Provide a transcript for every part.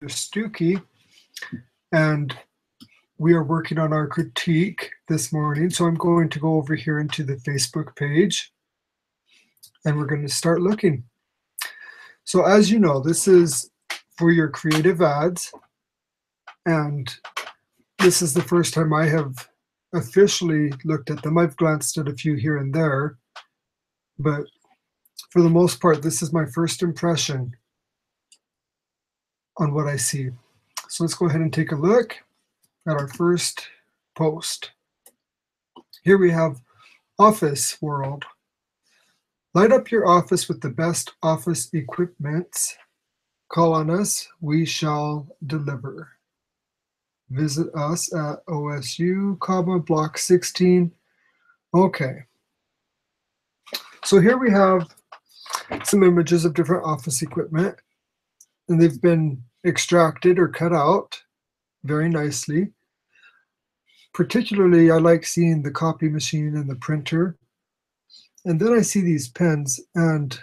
Stucki, and we are working on our critique this morning. So I'm going to go over here into the Facebook page, and we're going to start looking. So as you know, this is for your creative ads, and this is the first time I have officially looked at them. I've glanced at a few here and there, but for the most part, this is my first impression on what I see. So let's go ahead and take a look at our first post. Here we have Office World. Light up your office with the best office equipment. Call on us, we shall deliver. Visit us at OSU, Block 16. Okay. So here we have some images of different office equipment, and they've been extracted or cut out very nicely. Particularly, I like seeing the copy machine and the printer. And then I see these pens, and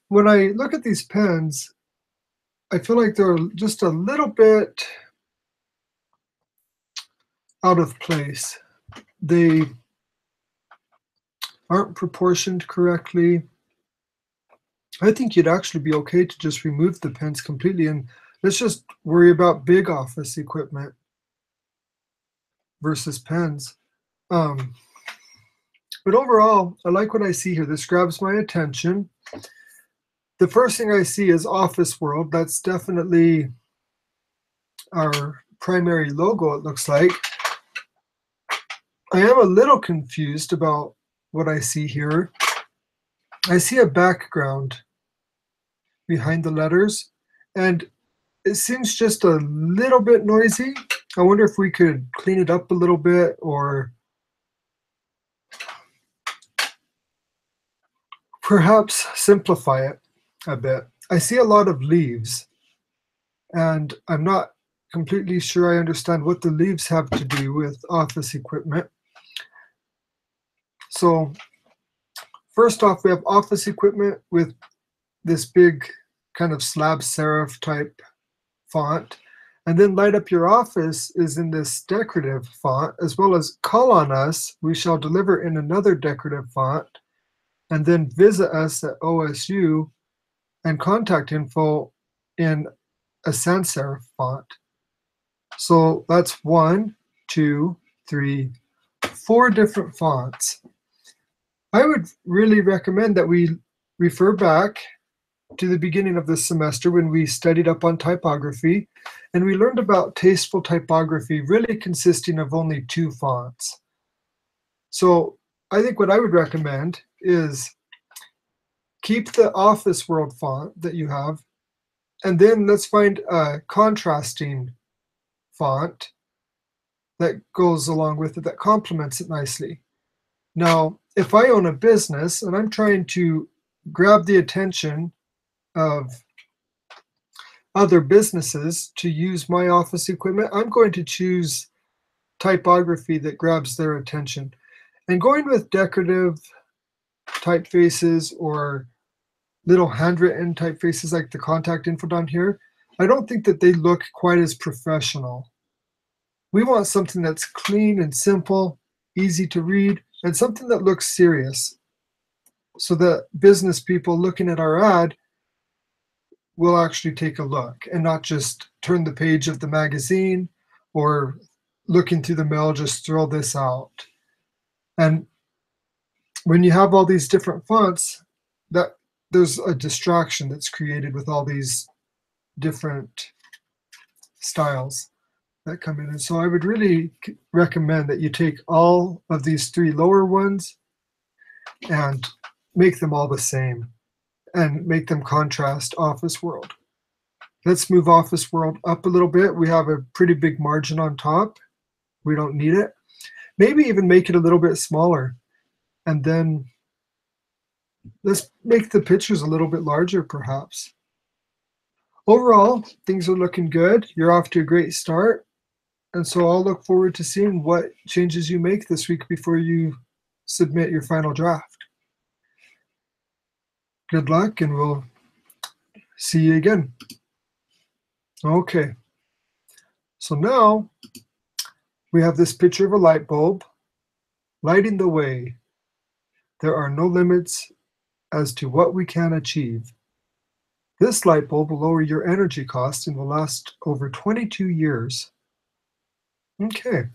when I look at these pens, I feel like they're just a little bit out of place. They aren't proportioned correctly. I think you'd actually be okay to just remove the pens completely, and let's just worry about big office equipment versus pens. But overall, I like what I see here. This grabs my attention. The first thing I see is Office World. That's definitely our primary logo, it looks like. I am a little confused about what I see here. I see a background behind the letters, and it seems just a little bit noisy. I wonder if we could clean it up a little bit or perhaps simplify it a bit. I see a lot of leaves, and I'm not completely sure I understand what the leaves have to do with office equipment. So first off, we have office equipment with this big kind of slab serif type font. And then Light Up Your Office is in this decorative font, as well as Call on Us, we shall deliver in another decorative font. And then Visit us at OSU and contact info in a sans serif font. So that's 1, 2, 3, 4 different fonts. I would really recommend that we refer back to the beginning of this semester when we studied up on typography, and we learned about tasteful typography really consisting of only 2 fonts. So I think what I would recommend is keep the Office World font that you have, and then let's find a contrasting font that goes along with it, that complements it nicely. Now, if I own a business and I'm trying to grab the attention of other businesses to use my office equipment, I'm going to choose typography that grabs their attention. And going with decorative typefaces or little handwritten typefaces like the contact info down here, I don't think that they look quite as professional. We want something that's clean and simple, easy to read, and something that looks serious, so that business people looking at our ad will actually take a look and not just turn the page of the magazine or looking through the mail, just throw this out. And when you have all these different fonts, that there's a distraction that's created with all these different styles that come in. And so I would really recommend that you take all of these 3 lower ones and make them all the same and make them contrast Office World. Let's move Office World up a little bit. We have a pretty big margin on top. We don't need it. Maybe even make it a little bit smaller. And then let's make the pictures a little bit larger, perhaps. Overall, things are looking good. You're off to a great start. And so I'll look forward to seeing what changes you make this week before you submit your final draft. Good luck, and we'll see you again. Okay, so now we have this picture of a light bulb lighting the way. There are no limits as to what we can achieve. This light bulb will lower your energy cost and will last over 22 years. Okay,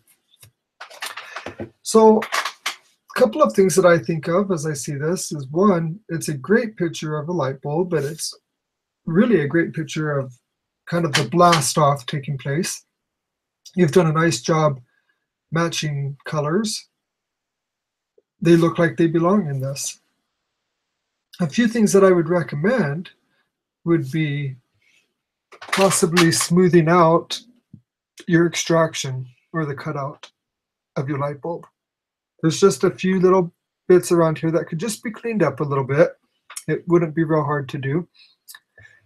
so a couple of things that I think of as I see this is, one, it's a great picture of a light bulb, but it's really a great picture of kind of the blast off taking place. You've done a nice job matching colors. They look like they belong in this. A few things that I would recommend would be possibly smoothing out your extraction or the cutout of your light bulb. There's just a few little bits around here that could just be cleaned up a little bit. It wouldn't be real hard to do,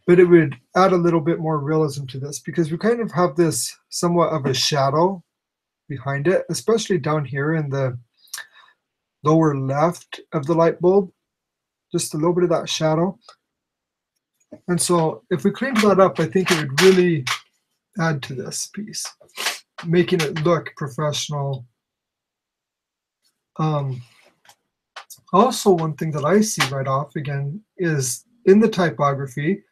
but it would add a little bit more realism to this because we kind of have this somewhat of a shadow behind it, especially down here in the lower left of the light bulb, just a little bit of that shadow. And so if we cleaned that up, I think it would really add to this piece, making it look professional. Also, one thing that I see right off again is in the typography,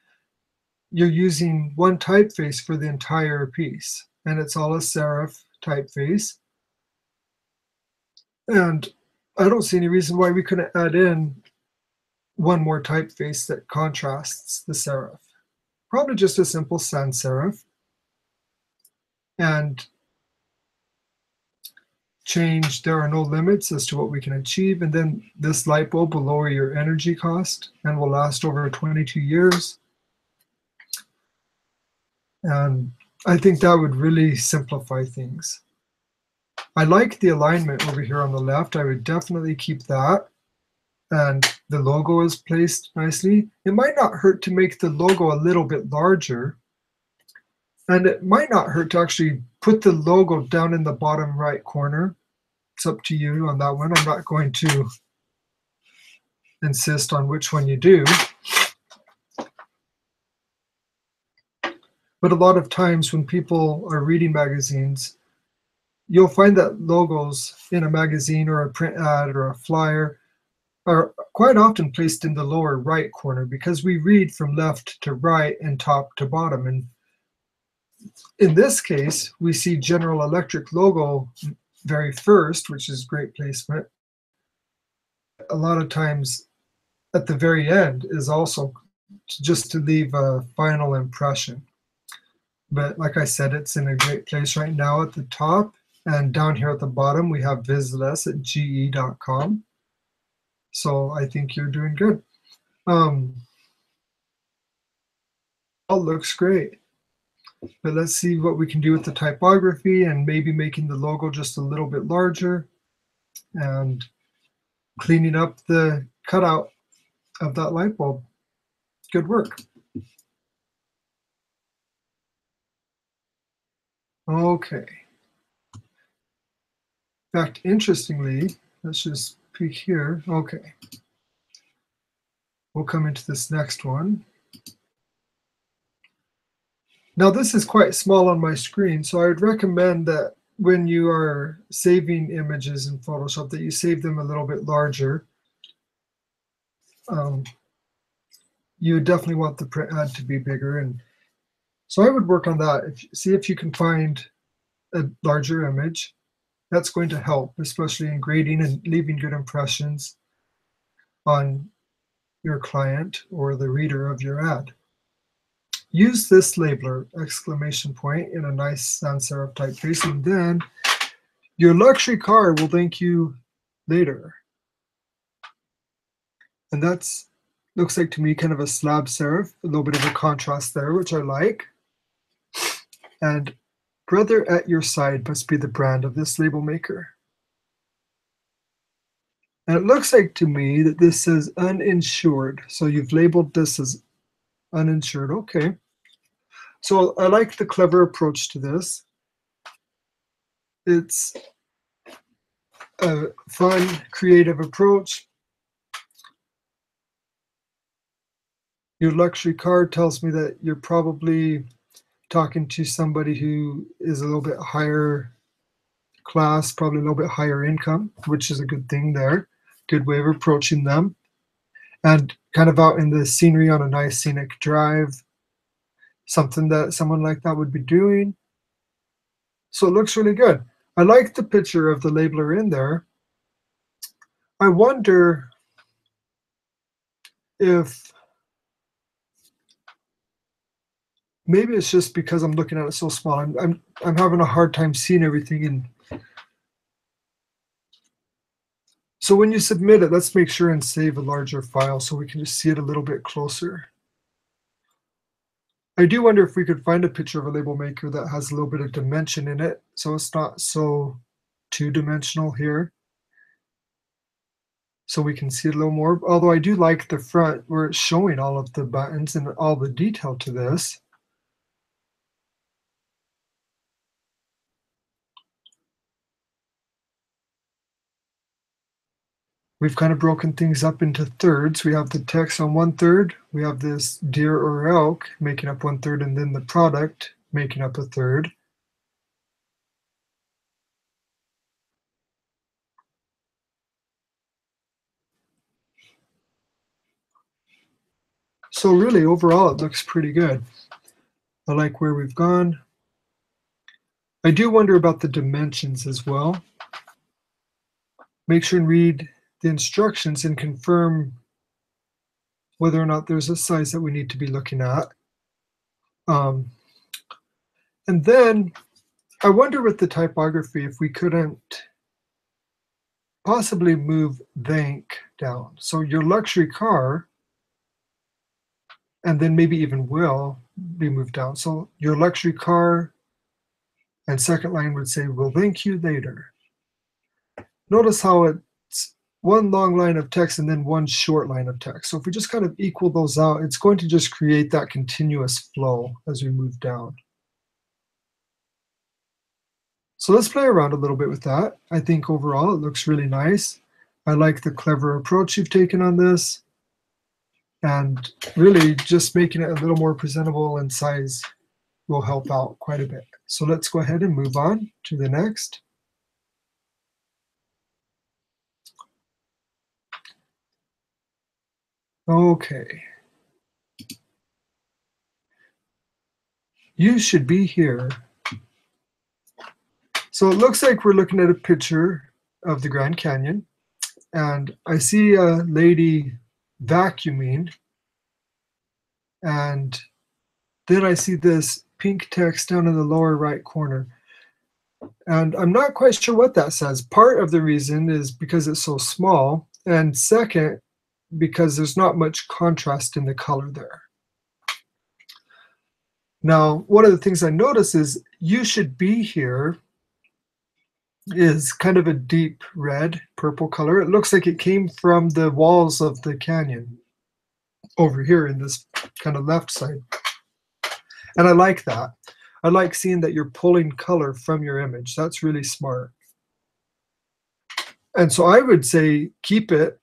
you're using one typeface for the entire piece, and it's all a serif typeface. And I don't see any reason why we couldn't add in one more typeface that contrasts the serif. Probably just a simple sans serif. And change there are no limits as to what we can achieve. And then this light bulb will lower your energy cost and will last over 22 years. And I think that would really simplify things. I like the alignment over here on the left. I would definitely keep that. And the logo is placed nicely. It might not hurt to make the logo a little bit larger. And it might not hurt to actually put the logo down in the bottom right corner. It's up to you on that one. I'm not going to insist on which one you do. But a lot of times when people are reading magazines, you'll find that logos in a magazine or a print ad or a flyer are quite often placed in the lower right corner because we read from left to right and top to bottom. And in this case, we see General Electric logo very first, which is great placement. A lot of times at the very end is also just to leave a final impression. But like I said, it's in a great place right now at the top. And down here at the bottom, we have visit us at ge.com. So I think you're doing good. All looks great. But let's see what we can do with the typography and maybe making the logo just a little bit larger and cleaning up the cutout of that light bulb. Good work. Okay. In fact, interestingly, let's just peek here. Okay. We'll come into this next one. Now this is quite small on my screen, so I would recommend that when you are saving images in Photoshop that you save them a little bit larger. You would definitely want the print ad to be bigger, and so I would work on that. See if you can find a larger image. That's going to help, especially in grading and leaving good impressions on your client or the reader of your ad. Use this labeler, exclamation point, in a nice sans serif typeface, and then your luxury car will thank you later. And that's looks like to me kind of a slab serif, a little bit of a contrast there, which I like. And brother at your side must be the brand of this label maker. And it looks like to me that this says uninsured. So you've labeled this as uninsured. Okay. So I like the clever approach to this. It's a fun, creative approach. Your luxury car tells me that you're probably talking to somebody who is a little bit higher class, probably a little bit higher income, which is a good thing there. Good way of approaching them. And kind of out in the scenery on a nice scenic drive, something that someone like that would be doing. So it looks really good. I like the picture of the labeler in there. I wonder if maybe it's just because I'm looking at it so small. I'm having a hard time seeing everything. And so when you submit it, let's make sure and save a larger file so we can just see it a little bit closer. I do wonder if we could find a picture of a label maker that has a little bit of dimension in it, so it's not so two-dimensional here. So we can see it a little more. Although I do like the front where it's showing all of the buttons and all the detail to this. We've kind of broken things up into thirds. We have the text on 1/3, we have this deer or elk making up 1/3, and then the product making up a third. So really, overall, it looks pretty good. I like where we've gone. I do wonder about the dimensions as well. Make sure and read the instructions and confirm whether or not there's a size that we need to be looking at. And then I wonder with the typography if we couldn't possibly move thank down. So your luxury car, and then maybe even will be moved down. So your luxury car, and second line would say, "We'll thank you later." Notice how it's one long line of text and then one short line of text. So if we just kind of equal those out, it's going to just create that continuous flow as we move down. So let's play around a little bit with that. I think overall it looks really nice. I like the clever approach you've taken on this, and really just making it a little more presentable and size will help out quite a bit. So let's go ahead and move on to the next. Okay. You should be here. So it looks like we're looking at a picture of the Grand Canyon, and I see a lady vacuuming, and then I see this pink text down in the lower right corner. And I'm not quite sure what that says. Part of the reason is because it's so small, and second, because there's not much contrast in the color there. Now, one of the things I notice is "you should be here" is kind of a deep red, purple color. It looks like it came from the walls of the canyon over here in this kind of left side. And I like that. I like seeing that you're pulling color from your image. That's really smart. And so I would say keep it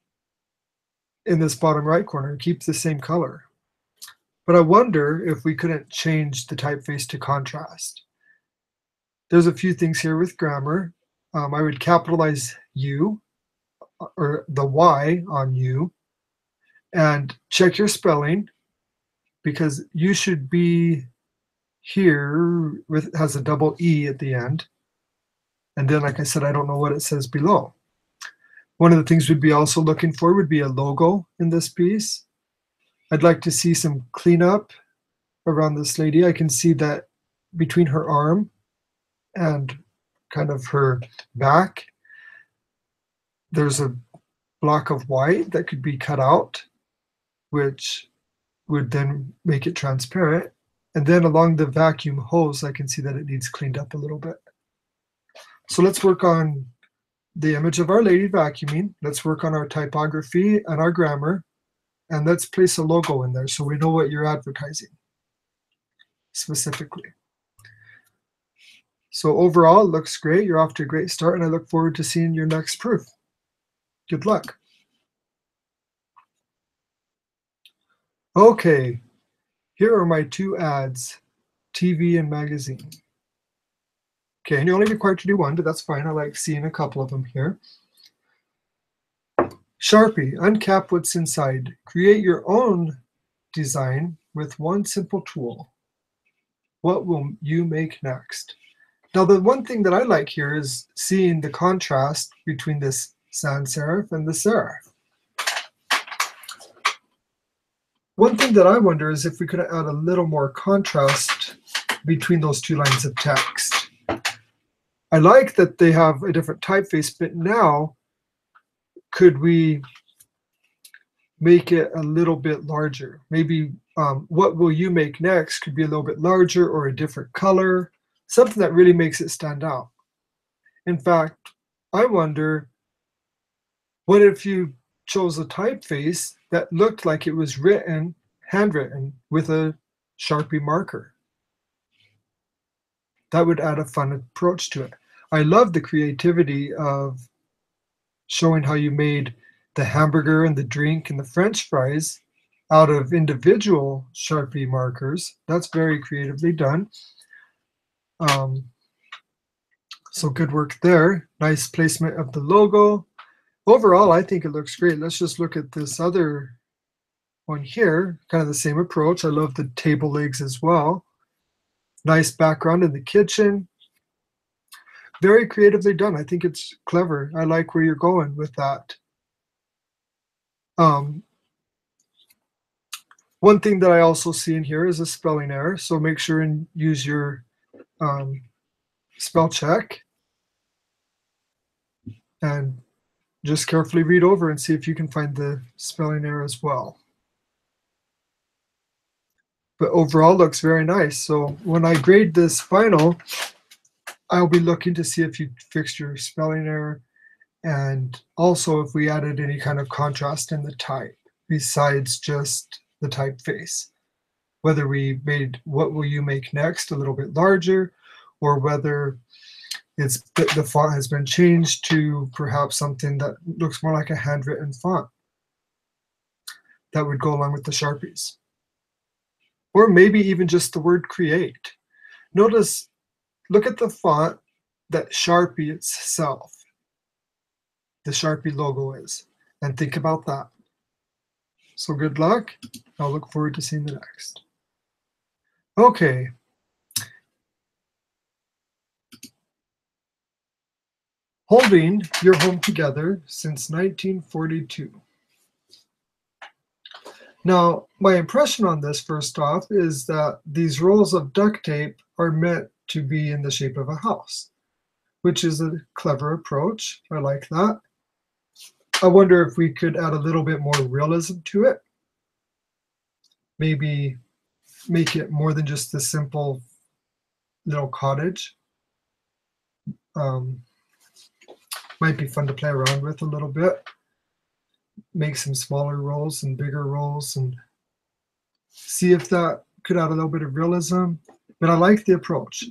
in this bottom right corner, keep the same color. But I wonder if we couldn't change the typeface to contrast. There's a few things here with grammar. I would capitalize you, or the Y on you, and check your spelling, because "you should be here" has a double E at the end. And then, like I said, I don't know what it says below. One of the things we'd be also looking for would be a logo in this piece. I'd like to see some cleanup around this lady. I can see that between her arm and kind of her back, there's a block of white that could be cut out, which would then make it transparent. And then along the vacuum hose, I can see that it needs cleaned up a little bit. So let's work on the image of our lady vacuuming. Let's work on our typography and our grammar. And let's place a logo in there so we know what you're advertising specifically. So overall, it looks great. You're off to a great start, and I look forward to seeing your next proof. Good luck. Okay, here are my two ads. TV and magazine. Okay, and you're only required to do one, but that's fine. I like seeing a couple of them here. Sharpie, uncap what's inside. Create your own design with one simple tool. What will you make next? Now, the one thing that I like here is seeing the contrast between this sans serif and the serif. One thing that I wonder is if we could add a little more contrast between those two lines of text. I like that they have a different typeface, but now could we make it a little bit larger? Maybe what will you make next could be a little bit larger or a different color, something that really makes it stand out. In fact, I wonder, what if you chose a typeface that looked like it was written, handwritten, with a Sharpie marker? That would add a fun approach to it. I love the creativity of showing how you made the hamburger and the drink and the French fries out of individual Sharpie markers. That's very creatively done. So good work there. Nice placement of the logo. Overall, I think it looks great. Let's just look at this other one here. Kind of the same approach. I love the table legs as well. Nice background in the kitchen. Very creatively done. I think it's clever. I like where you're going with that. One thing that I also see in here is a spelling error. So make sure and use your spell check. And just carefully read over and see if you can find the spelling error as well. But overall looks very nice. So when I grade this final, I'll be looking to see if you fixed your spelling error and also if we added any kind of contrast in the type besides just the typeface. Whether we made what will you make next a little bit larger, or whether the font has been changed to perhaps something that looks more like a handwritten font that would go along with the Sharpies. Or maybe even just the word create. Notice, look at the font that Sharpie itself, the Sharpie logo is, and think about that. So good luck. I'll look forward to seeing the next. Okay. Holding your home together since 1942. Now, my impression on this, first off, is that these rolls of duct tape are meant to be in the shape of a house, which is a clever approach. I like that. I wonder if we could add a little bit more realism to it. Maybe make it more than just the simple little cottage. Might be fun to play around with a little bit. Make some smaller rolls and bigger rolls and see if that could add a little bit of realism. But I like the approach.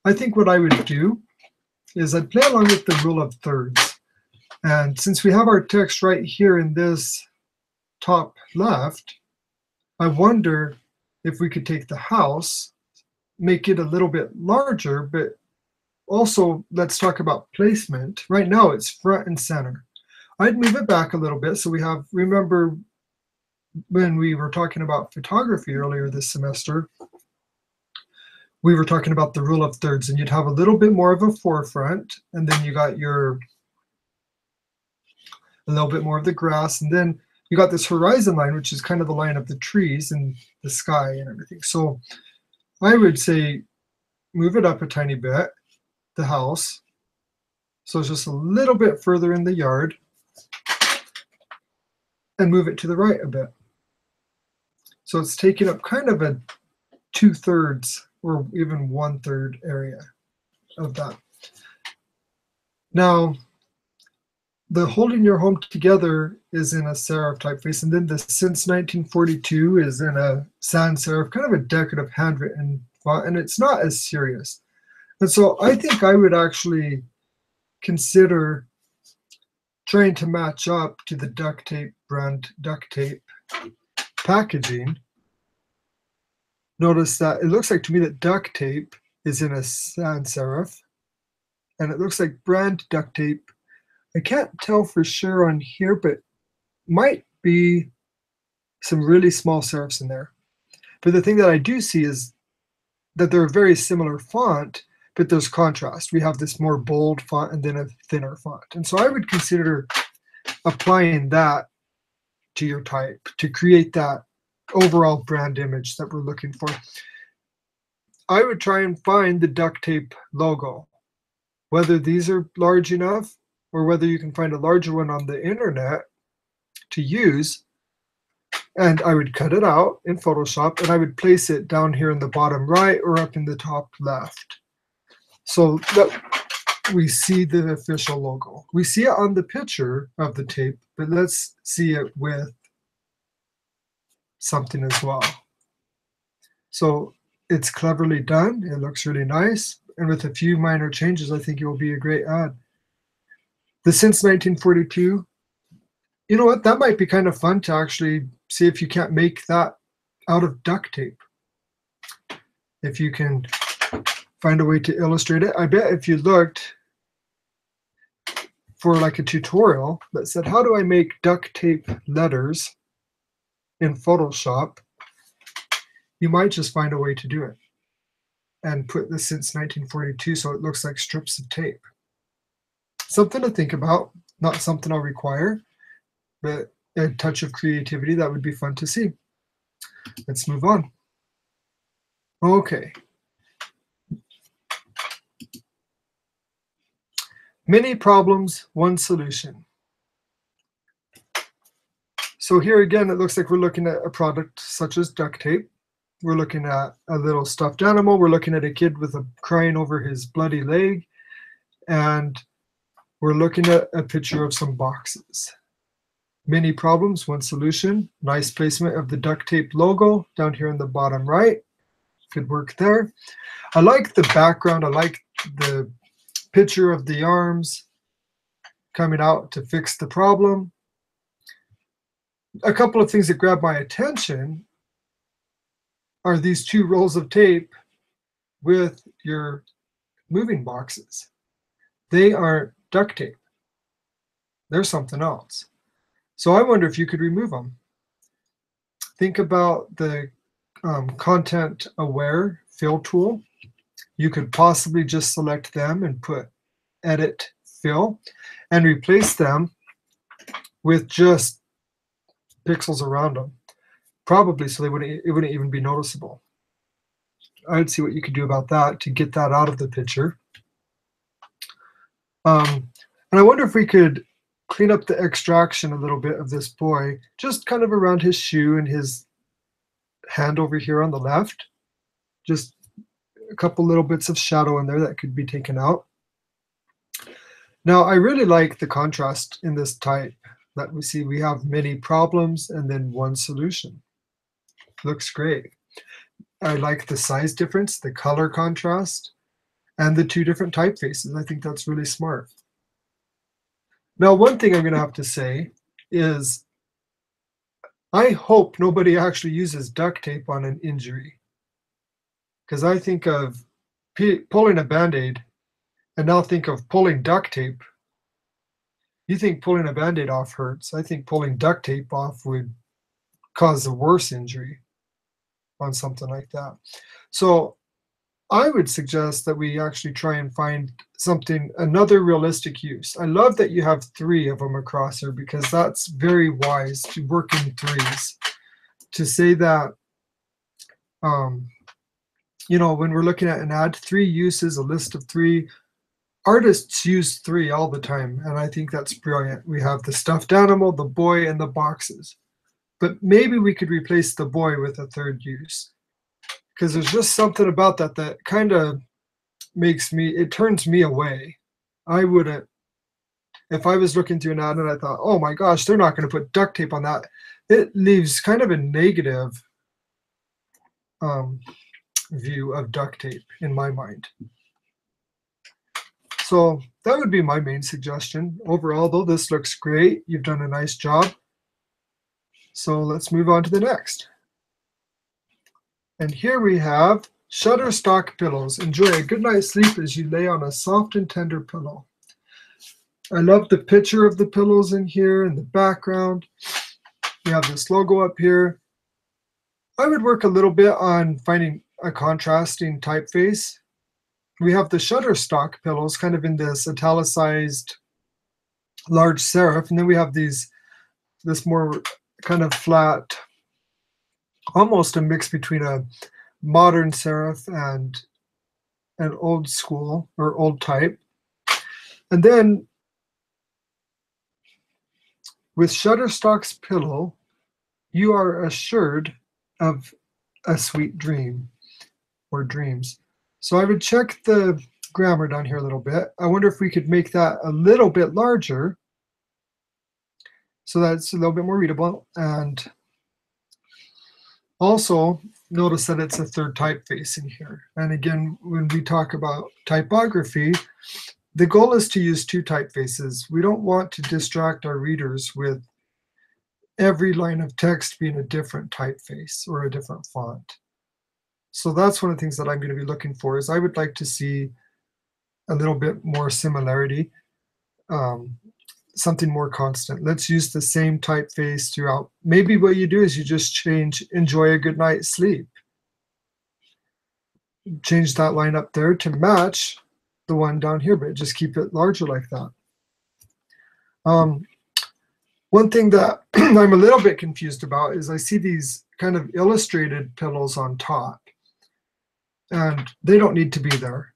I think what I would do is I'd play along with the rule of thirds. And since we have our text right here in this top left, I wonder if we could take the house, make it a little bit larger, but also let's talk about placement. Right now it's front and center. I'd move it back a little bit so we have, remember when we were talking about photography earlier this semester, we were talking about the rule of thirds, and you'd have a little bit more of a forefront, and then you got a little bit more of the grass, and then you got this horizon line, which is kind of the line of the trees and the sky and everything. So I would say move it up a tiny bit, the house, so it's just a little bit further in the yard, and move it to the right a bit. So it's taking up kind of a 2/3 or even 1/3 area of that. Now, the holding your home together is in a serif typeface, and then the since 1942 is in a sans serif, kind of a decorative handwritten font, and it's not as serious. And so I think I would actually consider trying to match up to the duct tape brand duct tape packaging Notice that it looks like to me that duct tape is in a sans serif, and it looks like brand duct tape. I can't tell for sure on here, but might be some really small serifs in there. But the thing that I do see is that they're a very similar font, but there's contrast. We have this more bold font and then a thinner font. And so I would consider applying that to your type to create that overall brand image that we're looking for. I would try and find the duct tape logo, whether these are large enough or whether you can find a larger one on the internet to use. And I would cut it out in Photoshop and I would place it down here in the bottom right or up in the top left so that we see the official logo. We see it on the picture of the tape, but let's see it with something as well. So it's cleverly done. It looks really nice. And with a few minor changes, I think it will be a great ad. The Since 1942, you know what? That might be kind of fun to actually see if you can't make that out of duct tape. If you can find a way to illustrate it. I bet if you looked for like a tutorial that said, how do I make duct tape letters in Photoshop, you might just find a way to do it and put this Since 1942 so it looks like strips of tape. Something to think about, not something I'll require, but a touch of creativity that would be fun to see. Let's move on. Okay. Many problems, one solution. So here again, it looks like we're looking at a product such as duct tape. We're looking at a little stuffed animal. We're looking at a kid with crying over his bloody leg. And we're looking at a picture of some boxes. Many problems, one solution. Nice placement of the duct tape logo down here in the bottom right. Good work there. I like the background. I like the picture of the arms coming out to fix the problem. A couple of things that grab my attention are these two rolls of tape with your moving boxes. They aren't duct tape. They're something else. So I wonder if you could remove them. Think about the content aware fill tool. You could possibly just select them and put edit fill and replace them with just pixels around them, probably so it wouldn't even be noticeable. I'd see what you could do about that to get that out of the picture. And I wonder if we could clean up the extraction a little bit of this boy, just kind of around his shoe and his hand over here on the left. Just a couple little bits of shadow in there that could be taken out. Now, I really like the contrast in this type that we see. We have many problems and then one solution. Looks great. I like the size difference, the color contrast, and the two different typefaces. I think that's really smart. Now, one thing I'm going to have to say is I hope nobody actually uses duct tape on an injury, because I think of pulling a Band-Aid and now think of pulling duct tape. You think pulling a Band-Aid off hurts. I think pulling duct tape off would cause a worse injury on something like that. So I would suggest that we actually try and find another realistic use. I love that you have 3 of them across here, because that's very wise to work in 3s. To say that, you know, when we're looking at an ad, 3 uses, a list of 3, artists use 3 all the time, and I think that's brilliant. We have the stuffed animal, the boy, and the boxes. But maybe we could replace the boy with a 3rd use, because there's just something about that that kind of it turns me away. I wouldn't, if I was looking through an ad and I thought, oh my gosh, they're not going to put duct tape on that, it leaves kind of a negative view of duct tape in my mind. So that would be my main suggestion. Overall, though, this looks great. You've done a nice job. So let's move on to the next. And here we have Shutterstock pillows. Enjoy a good night's sleep as you lay on a soft and tender pillow. I love the picture of the pillows in here in the background. We have this logo up here. I would work a little bit on finding a contrasting typeface. We have the Shutterstock pillows kind of in this italicized large serif, and then we have this more kind of flat, almost a mix between a modern serif and an old school or old type. And then with Shutterstock's pillow, you are assured of a sweet dream or dreams. So I would check the grammar down here a little bit. I wonder if we could make that a little bit larger so that's a little bit more readable. And also notice that it's a third typeface in here. And again, when we talk about typography, the goal is to use two typefaces. We don't want to distract our readers with every line of text being a different typeface or a different font. So that's one of the things that I'm going to be looking for. Is I would like to see a little bit more similarity, something more constant. Let's use the same typeface throughout. Maybe what you do is you just change enjoy a good night's sleep. Change that line up there to match the one down here, but just keep it larger like that. One thing that I'm a little bit confused about is I see these kind of illustrated pillows on top, and they don't need to be there.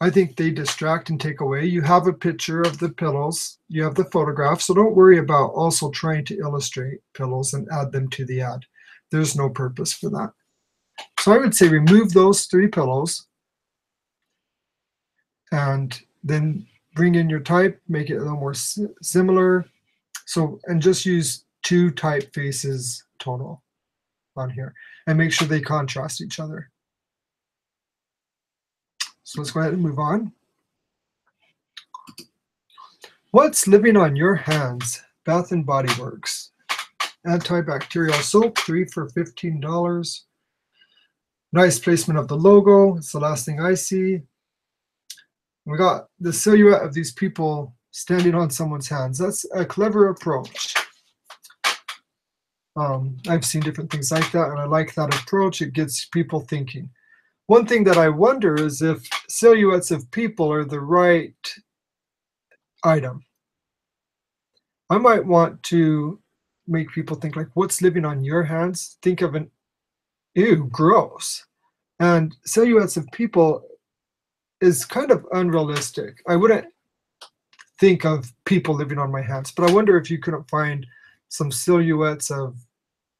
I think they distract and take away. You have a picture of the pillows, you have the photograph, so don't worry about also trying to illustrate pillows and add them to the ad. There's no purpose for that. So I would say remove those 3 pillows and then bring in your type, make it a little more similar. So, and just use 2 typefaces total on here and make sure they contrast each other. So let's go ahead and move on. What's living on your hands? Bath and Body Works. Antibacterial soap, 3 for $15. Nice placement of the logo. It's the last thing I see. We got the silhouette of these people standing on someone's hands. That's a clever approach. I've seen different things like that, and I like that approach. It gets people thinking. One thing that I wonder is if silhouettes of people are the right item. I might want to make people think like, what's living on your hands? Think of an, ew, gross. And silhouettes of people is kind of unrealistic. I wouldn't think of people living on my hands, but I wonder if you couldn't find some silhouettes of,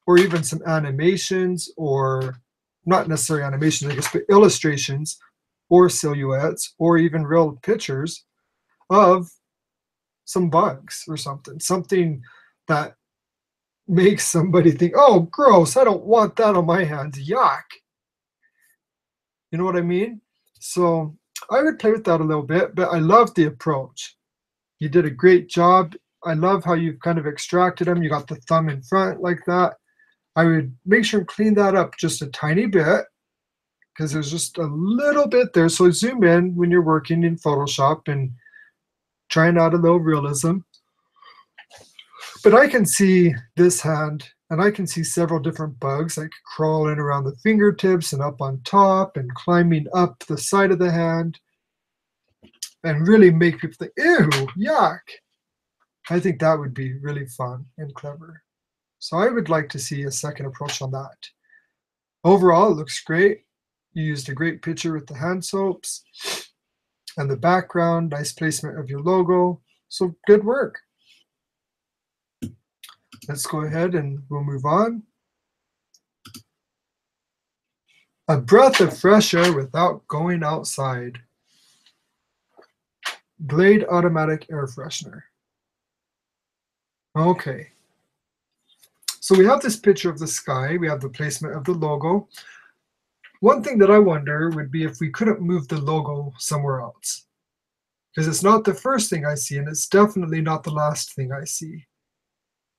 or even some animations, or not necessarily animations, I guess, but illustrations or silhouettes or even real pictures of some bugs or something that makes somebody think, oh, gross, I don't want that on my hands, yuck. You know what I mean? So I would play with that a little bit, but I love the approach. You did a great job. I love how you've kind of extracted them. You got the thumb in front like that. I would make sure and clean that up just a tiny bit because there's just a little bit there. So zoom in when you're working in Photoshop and trying out a little realism. But I can see this hand, and I can see several different bugs like crawling around the fingertips and up on top and climbing up the side of the hand and really make people think, ew, yuck. I think that would be really fun and clever. So I would like to see a second approach on that. Overall, it looks great. You used a great picture with the hand soaps and the background, nice placement of your logo. So good work. Let's go ahead and we'll move on. A breath of fresh air without going outside. Glade Automatic Air Freshener. Okay. So we have this picture of the sky. We have the placement of the logo. One thing that I wonder would be if we couldn't move the logo somewhere else. Because it's not the first thing I see, and it's definitely not the last thing I see.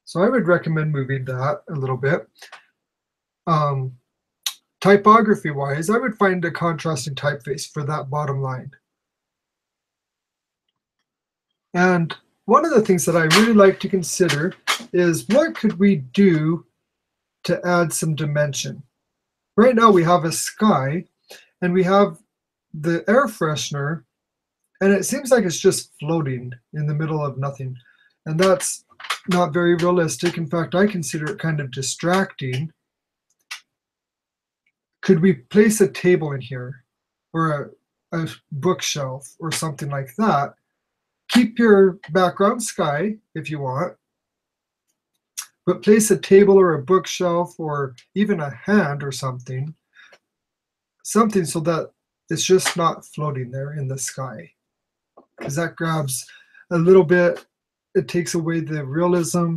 So I would recommend moving that a little bit. typography-wise, I would find a contrasting typeface for that bottom line. And one of the things that I really like to consider is what could we do to add some dimension? Right now we have a sky and we have the air freshener, and it seems like it's just floating in the middle of nothing. And that's not very realistic. In fact, I consider it kind of distracting. Could we place a table in here or a bookshelf or something like that? Keep your background sky if you want, but place a table or a bookshelf or even a hand or something so that it's just not floating there in the sky. Because that grabs a little bit, it takes away the realism.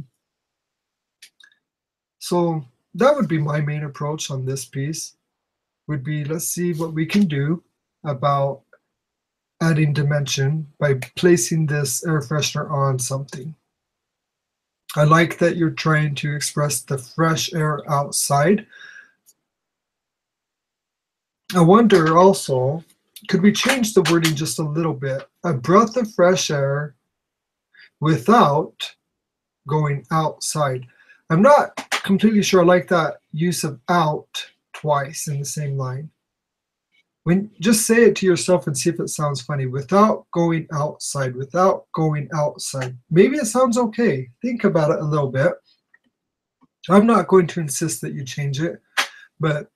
So that would be my main approach on this piece, would be let's see what we can do about adding dimension by placing this air freshener on something. I like that you're trying to express the fresh air outside. I wonder also, could we change the wording just a little bit? A breath of fresh air without going outside. I'm not completely sure I like that use of out twice in the same line. Just say it to yourself and see if it sounds funny. Without going outside, without going outside. Maybe it sounds okay. Think about it a little bit. I'm not going to insist that you change it, but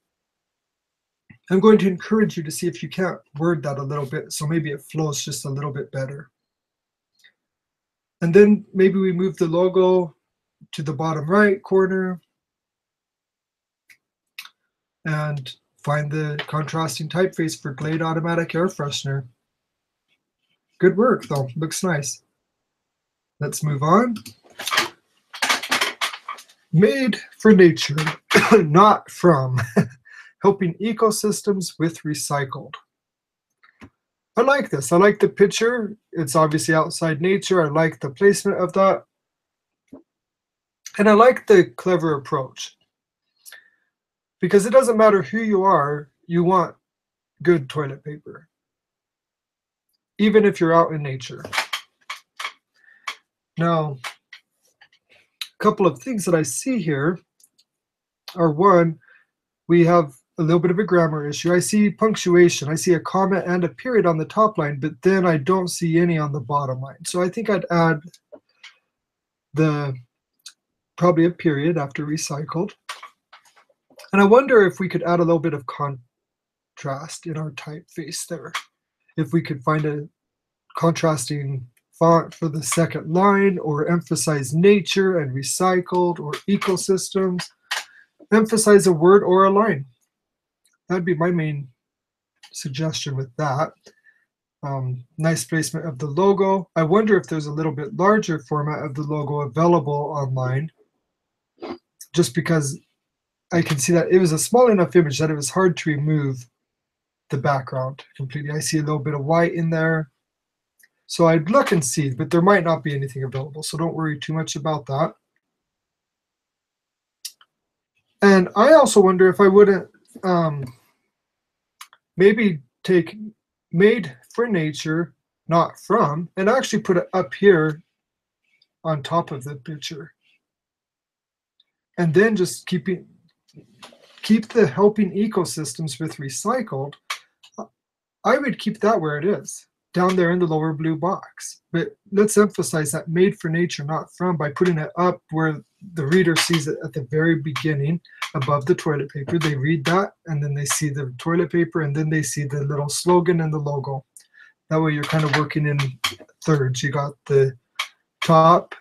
I'm going to encourage you to see if you can't word that a little bit so maybe it flows just a little bit better. And then maybe we move the logo to the bottom right corner and find the contrasting typeface for Glade Automatic Air Freshener. Good work though, looks nice. Let's move on. Made for nature, not from. Helping ecosystems with recycled. I like this. I like the picture. It's obviously outside nature. I like the placement of that. And I like the clever approach. Because it doesn't matter who you are, you want good toilet paper. Even if you're out in nature. Now, a couple of things that I see here are, one, we have a little bit of a grammar issue. I see punctuation. I see a comma and a period on the top line, but then I don't see any on the bottom line. So I think I'd add probably a period after recycled. And I wonder if we could add a little bit of contrast in our typeface there. If we could find a contrasting font for the second line, or emphasize nature and recycled or ecosystems. Emphasize a word or a line. That'd be my main suggestion with that. Nice placement of the logo. I wonder if there's a little bit larger format of the logo available online, just because I can see that it was a small enough image that it was hard to remove the background completely. I see a little bit of white in there. So I'd look and see, but there might not be anything available, so don't worry too much about that. And I also wonder if I wouldn't maybe take made for nature, not from, and actually put it up here on top of the picture. And then just keep the helping ecosystems with recycled. I would keep that where it is, down there in the lower blue box. But let's emphasize that made for nature, not from, by putting it up where the reader sees it at the very beginning, above the toilet paper. They read that, and then they see the toilet paper, and then they see the little slogan and the logo. That way you're kind of working in thirds. You got the top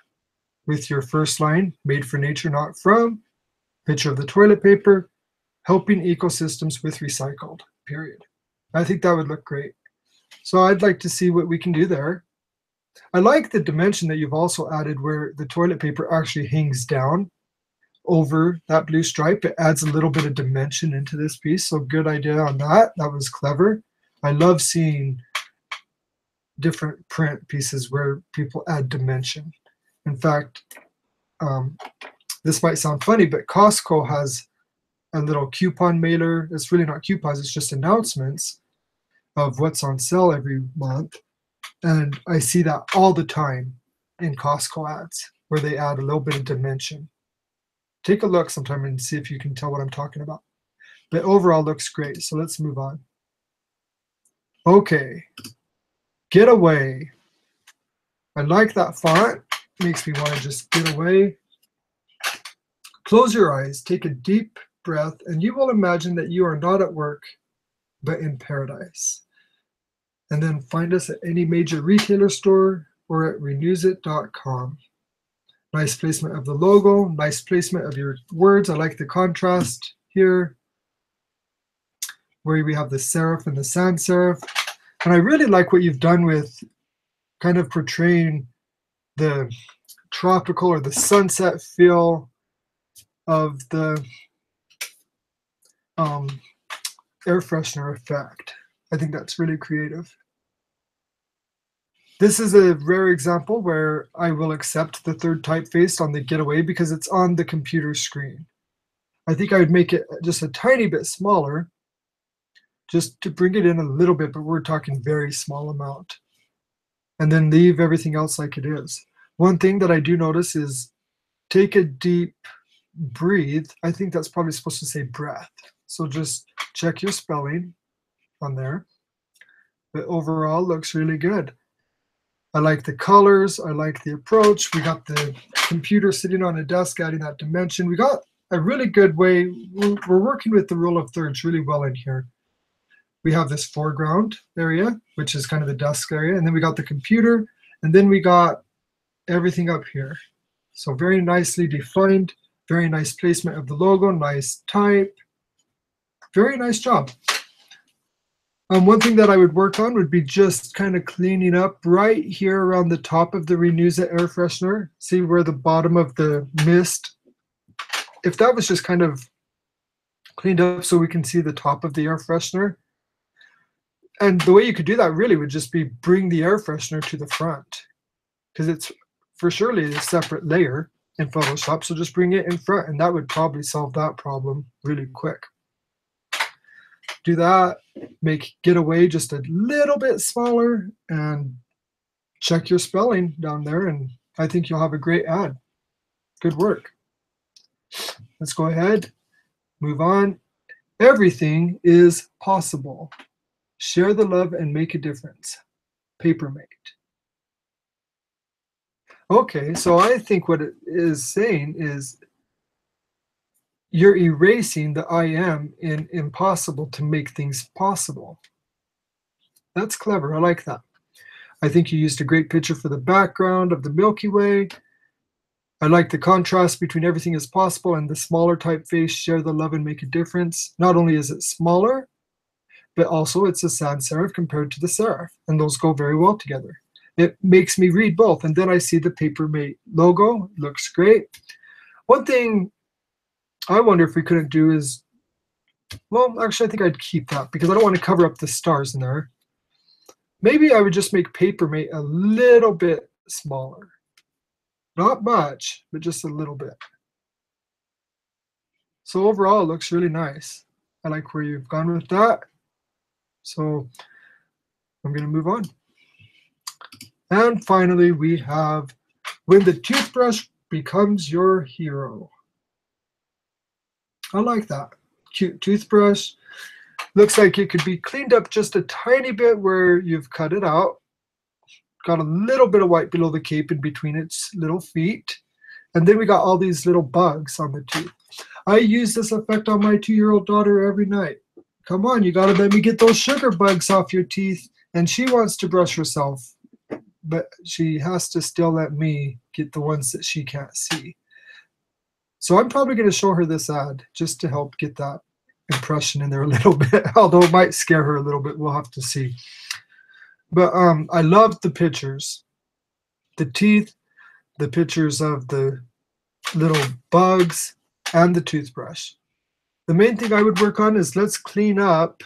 with your first line, made for nature, not from, picture of the toilet paper, helping ecosystems with recycled, period. I think that would look great. So I'd like to see what we can do there. I like the dimension that you've also added where the toilet paper actually hangs down over that blue stripe. It adds a little bit of dimension into this piece. So good idea on that. That was clever. I love seeing different print pieces where people add dimension. In fact, this might sound funny, but Costco has a little coupon mailer. It's really not coupons, it's just announcements of what's on sale every month. And I see that all the time in Costco ads where they add a little bit of dimension. Take a look sometime and see if you can tell what I'm talking about. But overall looks great. So let's move on. Okay, Get Away. I like that font. Makes me want to just get away. Close your eyes, take a deep breath, and you will imagine that you are not at work, but in paradise. And then find us at any major retailer store or at renewsit.com. Nice placement of the logo, nice placement of your words. I like the contrast here, where we have the serif and the sans serif. And I really like what you've done with kind of portraying the tropical or the sunset feel of the air freshener effect. I think that's really creative. This is a rare example where I will accept the third typeface on the Get Away because it's on the computer screen. I think I would make it just a tiny bit smaller, just to bring it in a little bit, but we're talking very small amount. And then leave everything else like it is. One thing that I do notice is take a deep breathe. I think that's probably supposed to say breath. So just check your spelling on there. But overall looks really good. I like the colors. I like the approach. We got the computer sitting on a desk adding that dimension. We got a really good way. We're working with the rule of thirds really well in here. We have this foreground area, which is kind of the desk area. And then we got the computer. And then we got everything up here. So very nicely defined. Very nice placement of the logo. Nice type. Very nice job. One thing that I would work on would be just kind of cleaning up right here around the top of the Renewsit air freshener. See where the bottom of the mist, if that was just kind of cleaned up so we can see the top of the air freshener. And the way you could do that really would just be bring the air freshener to the front, because it's for surely a separate layer in Photoshop. So just bring it in front, and that would probably solve that problem really quick. Do that, make Get Away just a little bit smaller, and check your spelling down there, and I think you'll have a great ad. Good work. Let's go ahead, move on. Everything is possible. Share the love and make a difference. Papermate. Okay, so I think what it is saying is you're erasing the I am in impossible to make things possible. That's clever. I like that. I think you used a great picture for the background of the Milky Way. I like the contrast between everything is possible and the smaller typeface, share the love and make a difference. Not only is it smaller, but also it's a sans serif compared to the serif, and those go very well together. It makes me read both, and then I see the Papermate logo. Looks great. One thing I wonder if we couldn't do is, well, actually I think I'd keep that because I don't want to cover up the stars in there. Maybe I would just make Papermate a little bit smaller. Not much, but just a little bit. So overall, it looks really nice. I like where you've gone with that. So I'm going to move on. And finally, we have when the toothbrush becomes your hero. I like that. Cute toothbrush. Looks like it could be cleaned up just a tiny bit where you've cut it out. Got a little bit of white below the cape in between its little feet. And then we got all these little bugs on the tooth. I use this effect on my 2-year-old daughter every night. Come on, you gotta let me get those sugar bugs off your teeth. And she wants to brush herself, but she has to still let me get the ones that she can't see. So I'm probably gonna show her this ad just to help get that impression in there a little bit, although it might scare her a little bit, we'll have to see. But I love the pictures, the teeth, the pictures of the little bugs, and the toothbrush. The main thing I would work on is let's clean up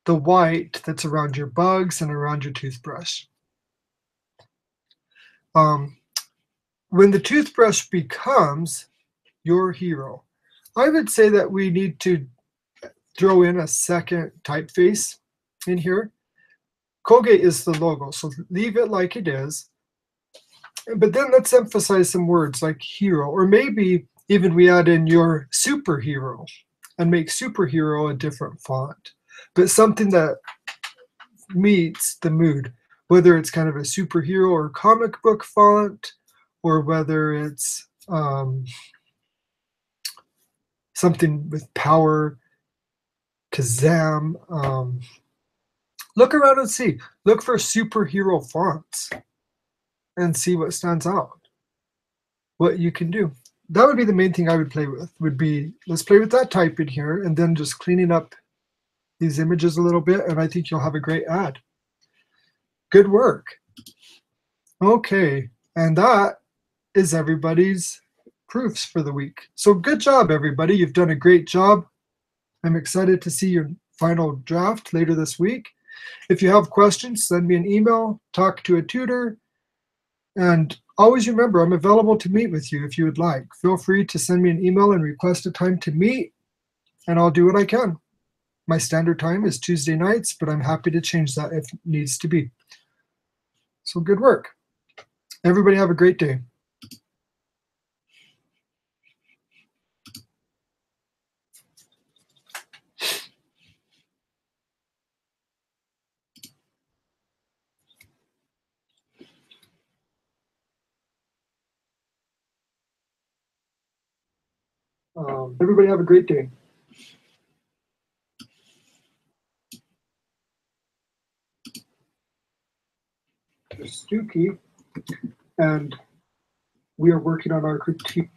the white that's around your bugs and around your toothbrush. When the toothbrush becomes your hero, I would say that we need to throw in a second typeface in here. Colgate is the logo, so leave it like it is. But then let's emphasize some words like hero, or maybe even we add in your superhero and make superhero a different font, but something that meets the mood, whether it's kind of a superhero or comic book font, or whether it's something with power, Kazam. Look around and see. Look for superhero fonts and see what stands out, what you can do. That would be the main thing I would play with, would be, let's play with that type in here and then just cleaning up these images a little bit, and I think you'll have a great ad. Good work. Okay, and that is everybody's proofs for the week. So good job, everybody. You've done a great job. I'm excited to see your final draft later this week. If you have questions, send me an email, talk to a tutor, and always remember, I'm available to meet with you if you would like. Feel free to send me an email and request a time to meet, and I'll do what I can. My standard time is Tuesday nights, but I'm happy to change that if it needs to be. So good work. Everybody have a great day. Everybody have a great day. Stucki, and we are working on our critique